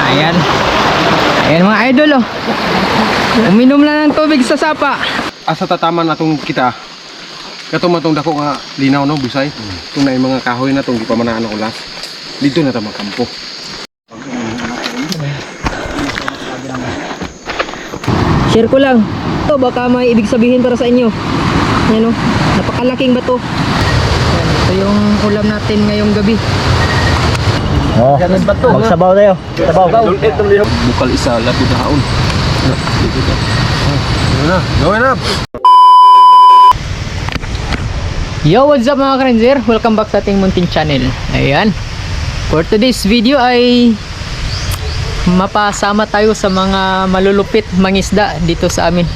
Ayan. Ayan mga idol oh. Uminom lang ng tubig sa sapa. Asa tataman natong kita. Kato man tong dako nga linaw no Bisay. Tung na mga kahoy na tong gipamanaan ang ulas. Dito na ta magkampo. Share ko lang. Ito baka may ibig sabihin para sa inyo. Ayan oh. Napakalaking bato. Ayan, ito yung ulam natin ngayong gabi. Oh, magsabaw tayo. Sabaw. Bukal isa labi daon. Gawin na. Yo, what's up mga ka-ranger? Welcome back sa ating munting channel. Ayan. For today's video ay mapasama tayo sa mga malulupit mangisda dito sa amin.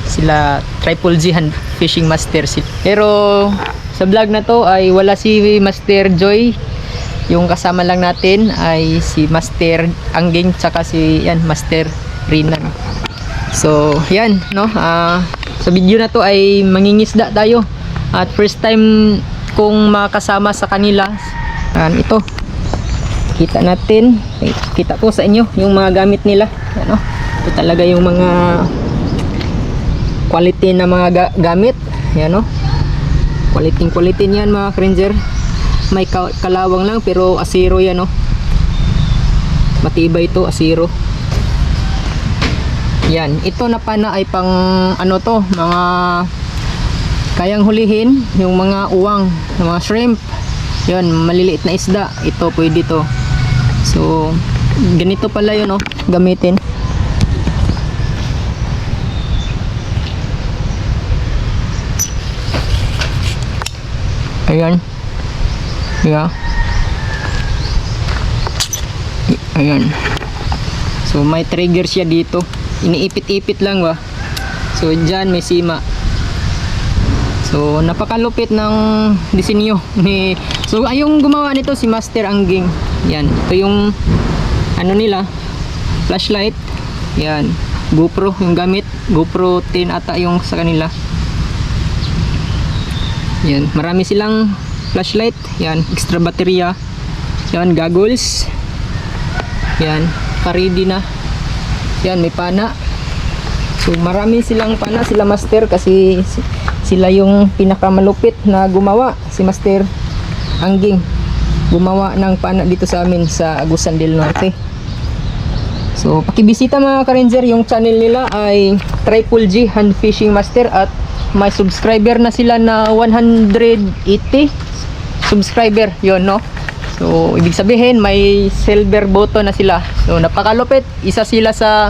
Sila Triple G Hand Fishing Master. Pero sa vlog na to ay wala si Master Joy. Yung kasama lang natin ay si Master Angging tsaka si Master Rinan. So yan no, sa video na to ay mangingisda tayo at first time kong makasama sa kanila. Ito kita natin, kita ko sa inyo yung mga gamit nila. Ano, ito talaga yung mga quality na mga gamit. Yan no, quality niyan mga ranger. May kalawang lang pero asiro yan no, matibay ito, asiro. Yan, ito na pana ay pang ano to, mga kayang hulihin yung mga uwang, mga shrimp. Yan, maliliit na isda, ito pwede to. So ganito pala yun no, gamitin. Ayan. Yeah. Ayan. So may trigger siya dito. Iniipit-ipit lang ba. So dyan may sima. So napakalupit ng disenyo ni. So ayong gumawa nito si Master Angging. Yan. Ito yung ano nila, flashlight. Yan. GoPro yung gamit. GoPro 10 ata yung sa kanila. Yan. Marami silang flashlight, yan, extra baterya, yan, goggles, yan, ready na, yan, may pana. So marami silang pana, sila Master, kasi sila yung pinakamalupit na gumawa. Si Master Angging gumawa ng pana dito sa amin sa Agusan del Norte. So pakibisita mga ka-ranger, yung channel nila ay Triple G Hand Fishing Master at may subscriber na sila na 180 subscriber yon no. So ibig sabihin may silver button na sila. So napakalupit, isa sila sa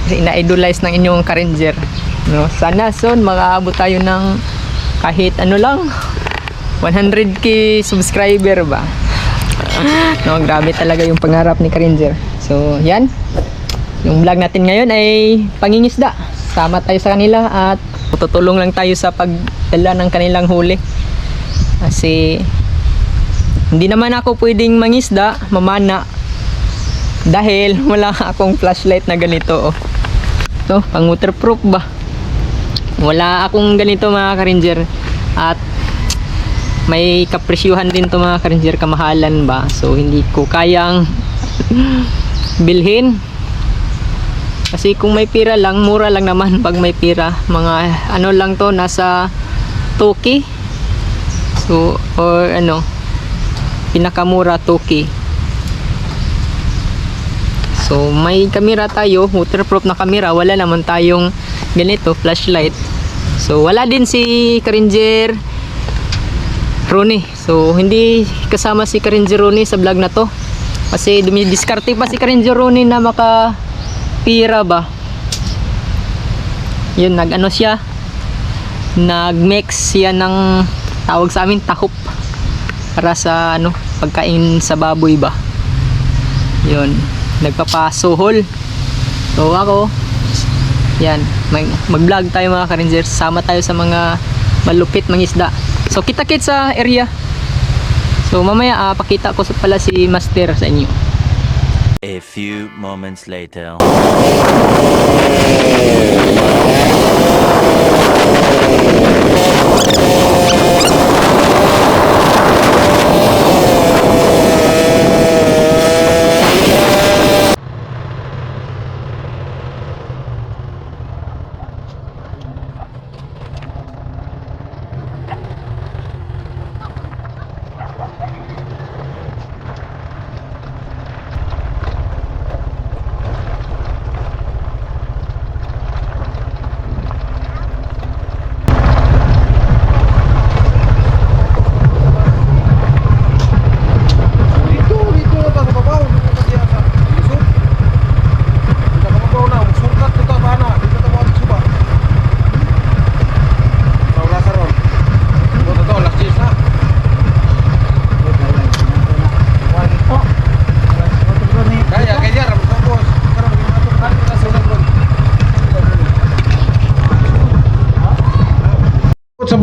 ina-idolize ng inyong ka-ranger no. Sana soon makaabot tayo ng kahit ano lang 100k subscriber ba. No, grabe talaga yung pangarap ni ka-ranger. So yan, yung vlog natin ngayon ay pangingisda. Sama tayo sa kanila at tutulong lang tayo sa pagdala ng kanilang huli. Kasi hindi naman ako pwedeng mangisda, mamana, dahil wala akong flashlight na ganito oh. So, pang waterproof ba? Wala akong ganito mga ka-ranger. At may kapresyuhan din to mga ka-ranger, kamahalan ba? So, hindi ko kayang bilhin. Kasi kung may pira lang, mura lang naman pag may pira. Mga ano lang to, nasa 2K. So, or ano, pinakamura 2K. So, may camera tayo, waterproof na camera. Wala naman tayong ganito, flashlight. So, wala din si ka-ranger Ronnie. So, hindi kasama si ka-ranger Ronnie sa vlog na to. Kasi dumidiskarte pa si ka-ranger Ronnie na makapira ba. Yun, nag-ano siya, nag-mix siya ng tawag sa amin tahop para sa ano, pagkain sa baboy ba. Yun, nagpapasuhol. So ako, yan, mag-vlog tayo mga ka-ranger. Sama tayo sa mga malupit mangisda. So kita-kits sa area. So mamaya pakita ko pala si Master sa inyo. A few moments later.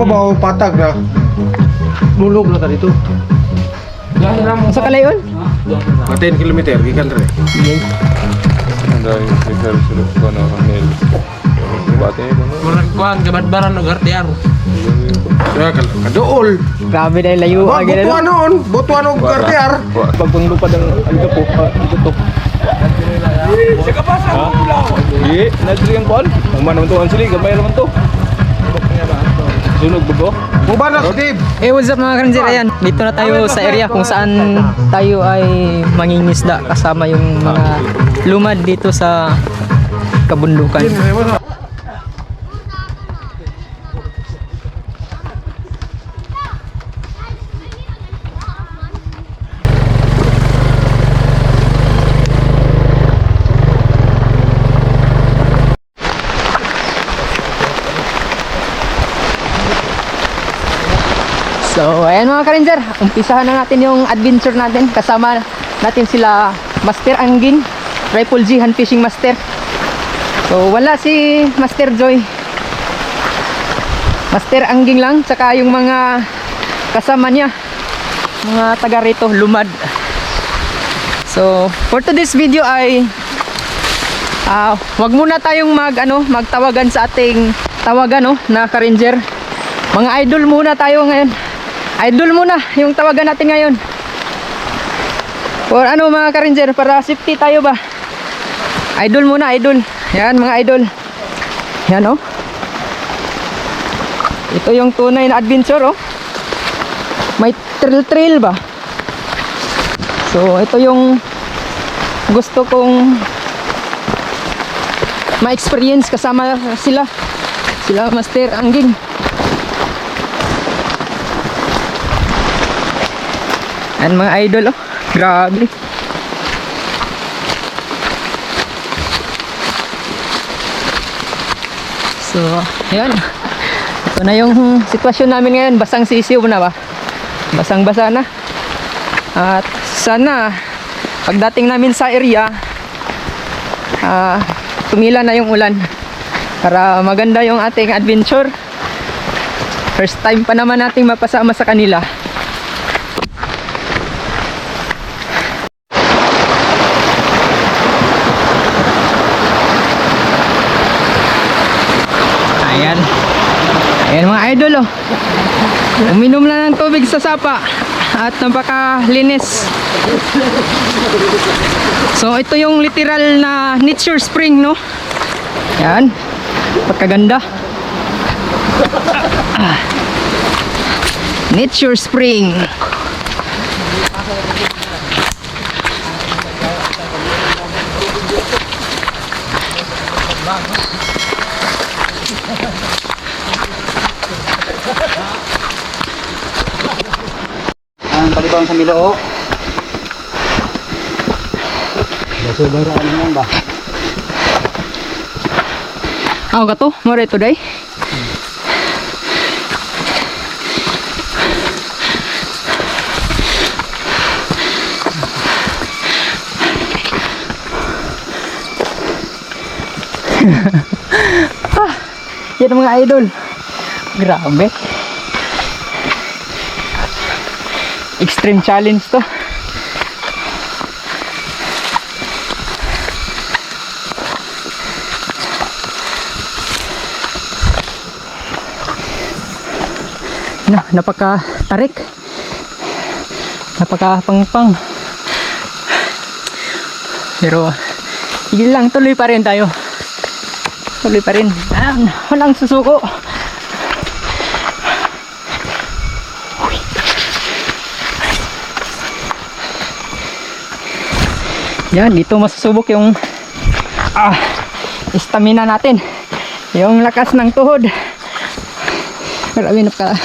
mabaw patag na. Lulog na ta dito. Sa kalayon? Mga 10 kilometer gikan dre. Dahil sir suruh ko na kanil. Bate ko no. Murag kuan gabadbaran og artear. Ya kadool. Grabe na yung layo. Butuan og kartear. Pag panglupad ang po, ito. Di, nadri ang kuan. Ang man naman to ang sili, gamay naman to. Sunog bugo. Mubarak Steve. What's up mga karinjer? Ayan, dito na tayo sa area kung saan tayo ay mangingisda kasama yung mga lumad dito sa kabundukan. So, ayan mga ka-ranger, umpisahan na natin yung adventure natin. Kasama natin sila Master Angging, Rifle G Hand Fishing Master. So, wala si Master Joy. Master Angging lang, tsaka yung mga kasama niya, mga taga rito, lumad. So, for today's video ay wag muna tayong magtawagan sa ating tawagan na ka-ranger. Mga idol muna tayo ngayon. Idol muna yung tawagan natin ngayon. Or mga ka-ranger, para safety tayo ba? Idol muna, idol. Yan mga idol. Yan Ito yung tunay na adventure May trail ba? So ito yung gusto kong ma-experience kasama sila Master Angging. Yan mga idol grabe. So yan, ito na yung sitwasyon namin ngayon. Basang sisiw na ba? Basang basa na. At sana pagdating namin sa area tumila na yung ulan para maganda yung ating adventure. First time pa naman nating mapasama sa kanila. Ayan mga idol uminom lang ng tubig sa sapa at napakalinis. So ito yung literal na nature spring Yan, pagkaganda. Nature spring. Ang talibang sa Milo. Baso baraan naman ba? Ako ka to, more today. Yan mga idol. Grabe. Extreme challenge to. Napaka-tarik. Napaka-pangpang. Pero sige lang, tuloy pa rin tayo. Tuloy pa rin. Walang susuko. Yan, dito masusubok yung stamina natin. Yung lakas ng tuhod. Marami na pala.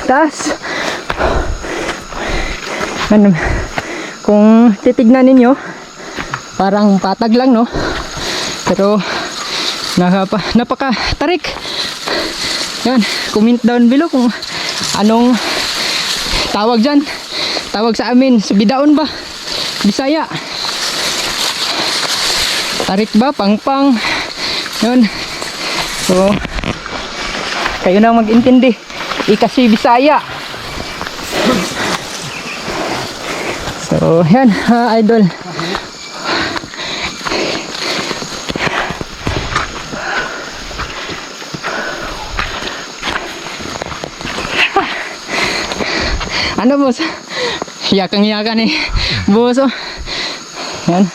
Taas. Kung titignan ninyo, parang patag lang pero napaka-tarik. Yan, comment down below kung anong tawag dyan. Tawag sa amin, bidaon ba? Bisaya. Tarik ba? Pangpang. Yun. So Kayo na mag-intindi. Ikasi Bisaya. So, yan, idol. Ano, boss? Yakang-yakan eh. Boss, oh. Yan.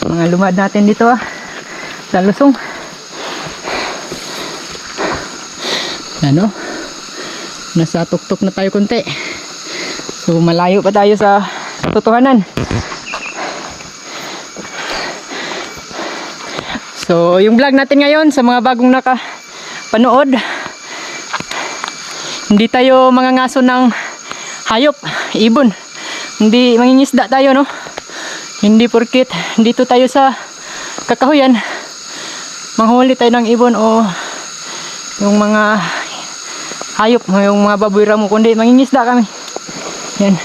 Mga lumad natin dito, sa Lusong. Ano? Nasa tuktok na tayo konti. So, malayo pa tayo sa katotohanan. So, yung vlog natin ngayon sa mga bagong nakapanood, hindi tayo mangangaso ng hayop, ibon. Hindi mangingisda tayo, no? Hindi porkit dito tayo sa kakahuyan manghuli tayo ng ibon o yung mga hayop, yung mga baboy ramo, kundi mangingisda kami. Yan.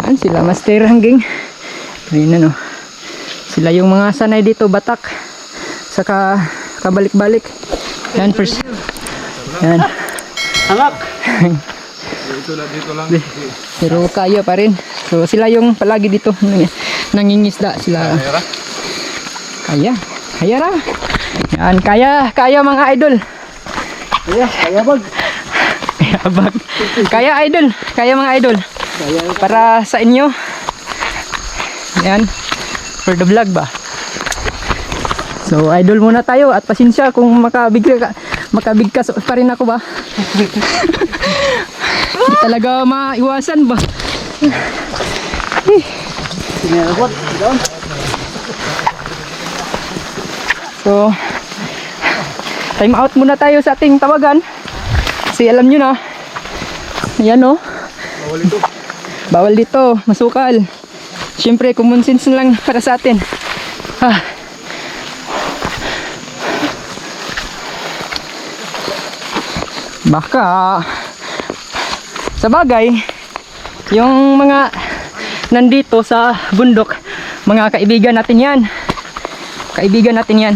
Yan sila Master Hangging. Ayun, no? Sila yung mga sanay dito, Batak. Saka kabalik-balik. Yan, first. Yan. Hangak! Dito lang. Pero kaya pa rin. So sila yung palagi dito nangingisda sila. Kaya. Kaya ra. Yan, kaya mga idol. Kaya bag. Kaya bag. Kaya idol. Kaya mga idol. Para sa inyo. Yan. For the vlog ba. So idol muna tayo at pasensya kung makabigkas pa rin ako ba. Hindi talaga maiwasan ba. Sinabot. Doon. So time out muna tayo sa ating tawagan. Kasi alam nyo na. Ayan, oh. Bawal ito. Bawal dito, masukal. Siyempre common sense lang para sa atin. Baka sa bagay yung mga nandito sa bundok, mga kaibigan natin yan. Kaibigan natin yan.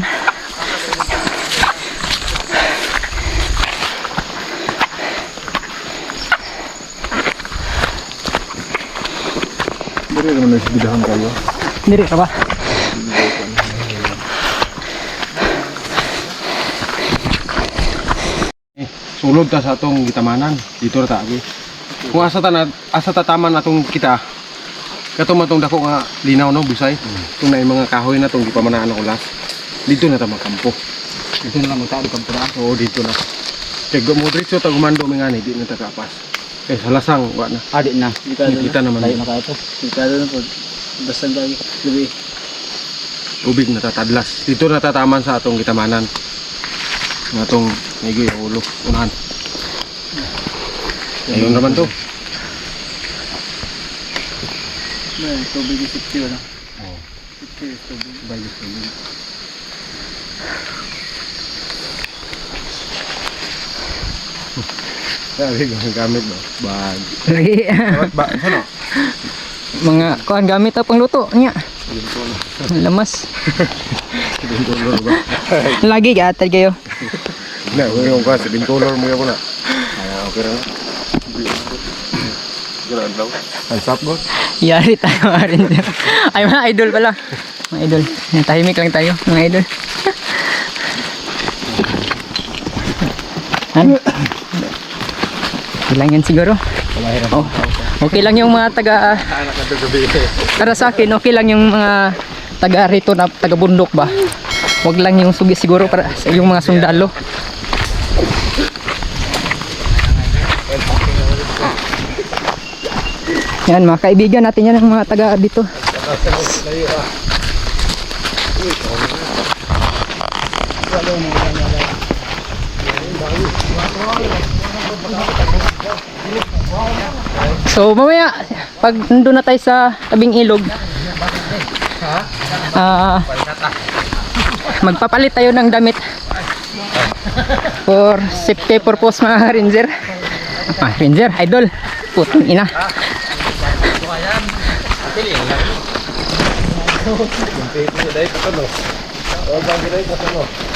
Diri naman nagsibidahan kayo. Diri ka ba? Sulod ta sa atong gitamanan dito ra ta agi. Kung asa tataman atong kita katong matong dako nga linaw no Bisay. Tung na mga kahoy na tong gipamanaan ako last. Dito na ta magkampo. Ito na lang magtabi kang pura. Oo, dito na. Kaya mo diretso ta gumando mingani di na ta kapas. Eh sa lasang wa na. Adi na. Kita naman. Layo na ka ito. Kita na po. Basta lagi. Gabi. Ubig na tatadlas. Dito na tataman sa atong gitamanan. Nga atong naigoy ang ulo. Unahan. Ayun naman to. Tubig isip siya na. Oo. Tubig. Bayos tubig. Sabi ko, gamit ba? Bag. Lagi. Ba? Saan o? Mga kuan gamit ta pang luto nya. Lamas. Color ba? Lagi gatay kayo. Na, yung kasi, color mo yun na. Okay na. Ganaan daw. Ang sap mo? Yari tayo rin. Ay, mga idol pala. Mga idol. Tahimik lang tayo, mga idol. Ano? Okay lang yan siguro. Oh, okay lang yung mga taga para sa akin, okay lang yung mga taga rito na taga bundok ba. Wag lang yung sugi siguro para sa yung mga sundalo. Yan, mga kaibigan natin yan, ang mga taga dito. So mamaya pag nandun na tayo sa tabing ilog, magpapalit tayo ng damit for safety purpose mga ranger. Ranger, idol, putong ina.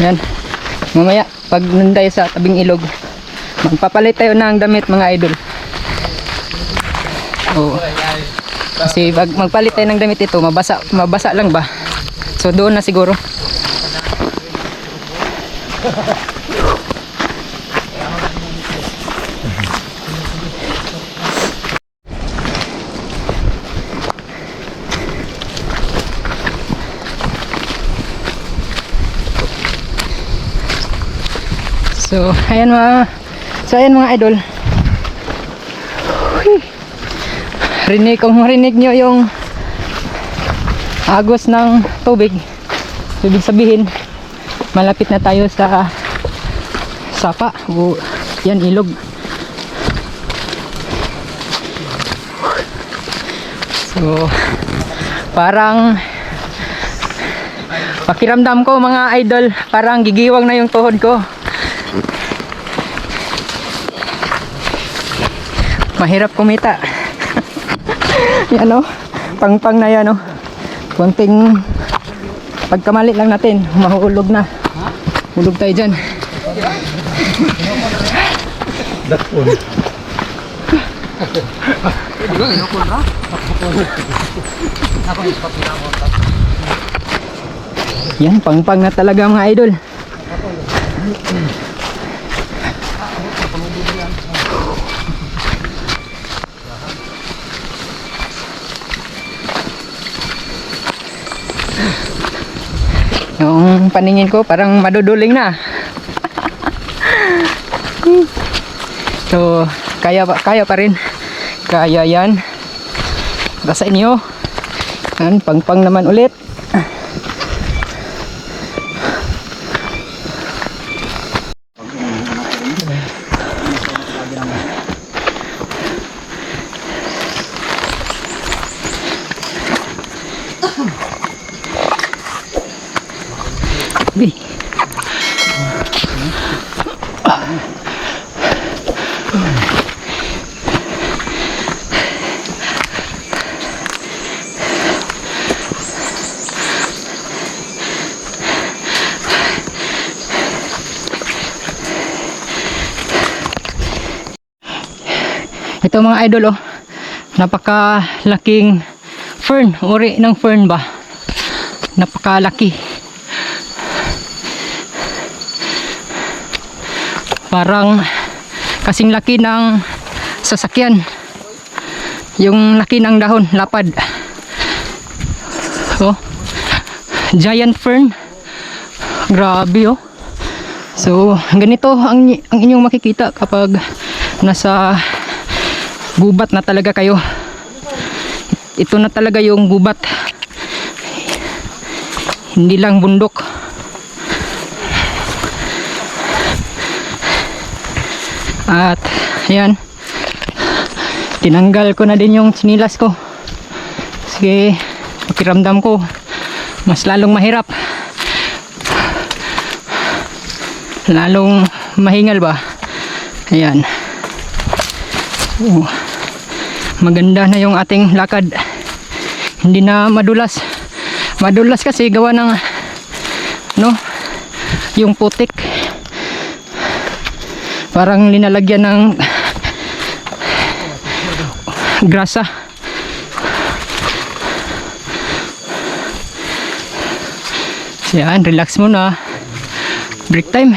Yan, mamaya pag nandun tayo sa tabing ilog, Magpapalit tayo ng damit mga idol. So, kasi pag magpalit tayo ng damit ito, mabasa lang ba? So doon na siguro. So ayan mga idol. Kung marinig nyo yung agos ng tubig, ibig sabihin malapit na tayo sa sapa o yan, ilog. So parang pakiramdam ko mga idol, parang gigiwang na yung tuhod ko. Mahirap kumita. Yan o, pang na yan o. Kunting pagkamali lang natin, mahulog na. Hulog tayo dyan. Yan, pang na talaga mga idol. Yung paningin ko parang maduduling na. So kaya pa rin. Kaya yan. Para sa inyo. Yan, pang naman ulit. Ito mga idol, oh, napakalaking fern, uri ng fern ba, napakalaki, parang kasing laki ng sasakyan, yung laki ng dahon, lapad. Oh, giant fern, grabe oh. So ganito ang inyong makikita kapag nasa gubat na talaga kayo. Ito na talaga yung gubat, hindi lang bundok. At ayan, tinanggal ko na din yung sinilas ko. Sige, pakiramdam ko mas lalong mahirap, lalong mahingal ba. Ayan, maganda na yung ating lakad, hindi na madulas kasi gawa ng yung putik, parang linalagyan ng grasa. Yan, relax muna, break time.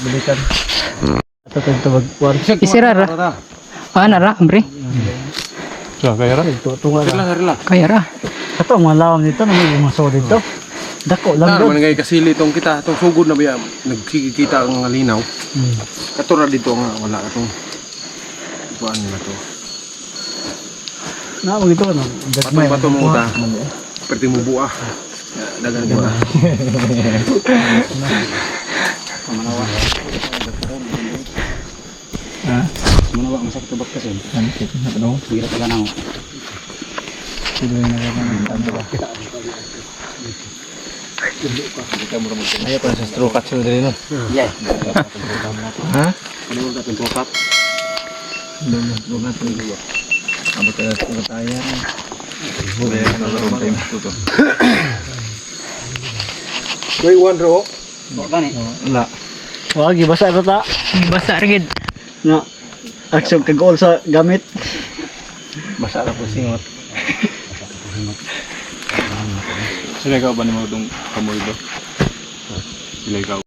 Balikan. Ito magkuhan. Isirara. Nara, ambre. So, kaya ra. Tunga na. Kaya ra. Ito, ang mga lawam nito, may maso dito. Dako lang doon. Manangay kasili itong kita, itong sugod na biya, nagkikita ang linaw. Ito na dito nga, wala itong buwan na to. Naamang ito, ano? Bato mo ta, perti mo buah. Dagan buah. Manawa masak tubak kasi. Ano? Bira pala na ako. Ayaw pa sa straw cut sila din. Yeah. Ha? Ano mo natin straw cut? Abot na sa tayo. May one row. Wala. Wag, basa na ta. Basa rigid. Na. Aksyon kag-all sa gamit. Basa na po singot. Sila ikaw ba ni mo itong kamoy ba? Sila ikaw.